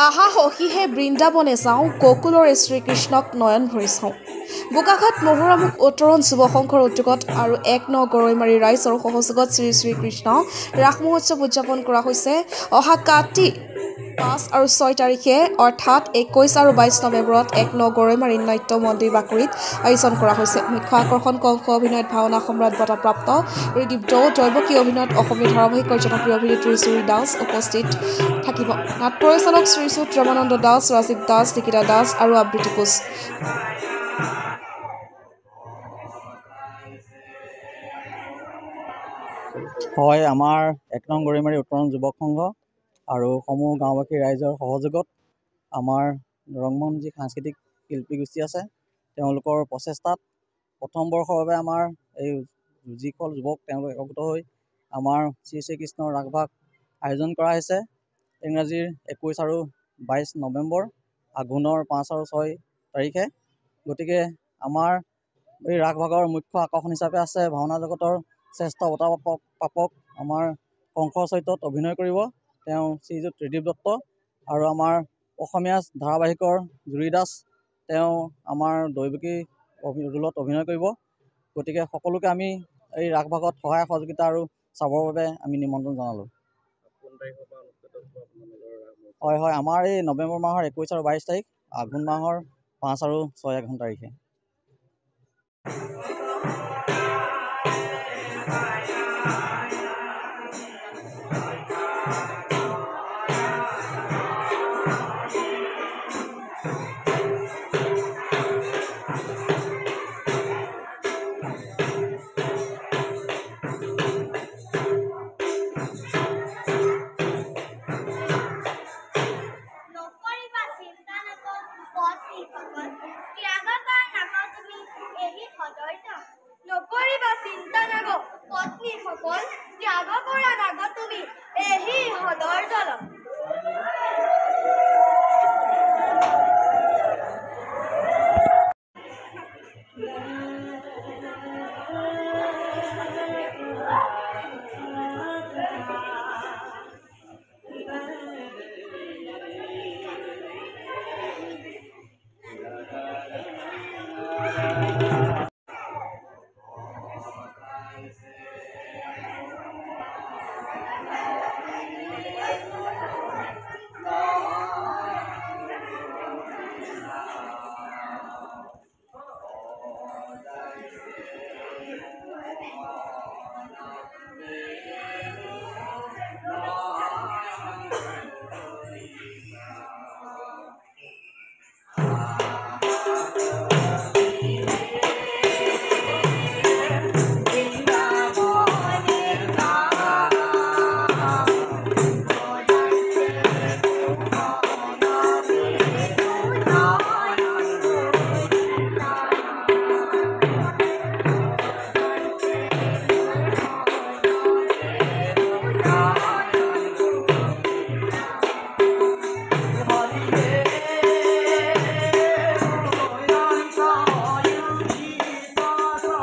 আহা সখীহে বৃন্দাবনে যাওঁ গোকুলৰ শ্ৰীকৃষ্ণক নয়ন ভৰি চাওঁ। বোকাখাট মহুৰামুখ উত্তৰণ যুৱ সংঘৰ উদ্যোগত আৰু ১ গৰৈমাৰী ৰাইজৰ সহযোগত শ্ৰী শ্ৰীকৃষ্ণ ৰাস মহোৎসৱ উদযাপন কৰা হৈছে। অহা কাতি ৫ আৰু ৬ তাৰিখে অৰ্থাৎ ২১ আৰু ২২ নৱেম্বৰত ১ গৰৈমাৰী নাট্য মন্দিৰ বাকৰিত আয়োজন কৰা হৈছে। মুখ্য আকৰ্ষণ কংস অভিনয়ত ভাওনা সম্ৰাট বঁটাপ্ৰাপ্ত ঋদীপ দৌ, দৈৱকী অভিনয়ত অসমীয়া ধাৰাবাহিকৰ জনপ্ৰিয় অভিনেত্ৰী জুৰি দাস উপস্থিত থাকিব। নাট পৰিচালক শ্ৰীযুত ৰামানন্দ দাস, ৰাজীৱ দাস, নিকিতা দাস আৰু আবৃত্তি কোচ। হয়, আমাৰ ১ গৰৈমাৰী উত্তৰণ যুৱক সংঘ আৰু সমূহ গাঁওবাসী ৰাইজৰ সহযোগত আমাৰ ৰংমন যি সাংস্কৃতিক শিল্পী গোষ্ঠী আছে তেওঁলোকৰ প্ৰচেষ্টাত প্ৰথম বৰ্ষৰ বাবে আমাৰ এই যিসকল যুৱক তেওঁলোক একত্ৰিত হৈ আমাৰ শ্ৰী শ্ৰীকৃষ্ণৰ ৰাসভাগ আয়োজন কৰা হৈছে। ইংৰাজীৰ ২১ আৰু ২২ নৱেম্বৰ, আঘোণৰ ৫ আৰু ৬ তাৰিখে। গতিকে আমাৰ এই ৰাসভাগৰ মুখ্য আকৰ্ষণ হিচাপে আছে ভাওনা জগতৰ শ্ৰেষ্ঠ বঁটাপ্ৰাপক আমাৰ কংস চৰিত্ৰত অভিনয় কৰিব তেওঁ শ্ৰীযুত ঋদীপ দত্ত, আৰু আমাৰ অসমীয়া ধাৰাবাহিকৰ জুৰি দাস তেওঁ আমাৰ দৈৱকী ৰোলত অভিনয় কৰিব। গতিকে সকলোকে আমি এই ৰাসভাগত সহায় সহযোগিতা আৰু চাবৰ বাবে আমি নিমন্ত্ৰণ জনালোঁ। হয়, আমাৰ এই নৱেম্বৰ মাহৰ ২১ আৰু ২২ তাৰিখ, আঘোণ মাহৰ ৫ আৰু ৬ তাৰিখে। নকৰিবা চিন্তা নাগ পত্নীসকল, ত্যাগ কৰা নাগ তুমি এহি হৃদয়ৰ জল।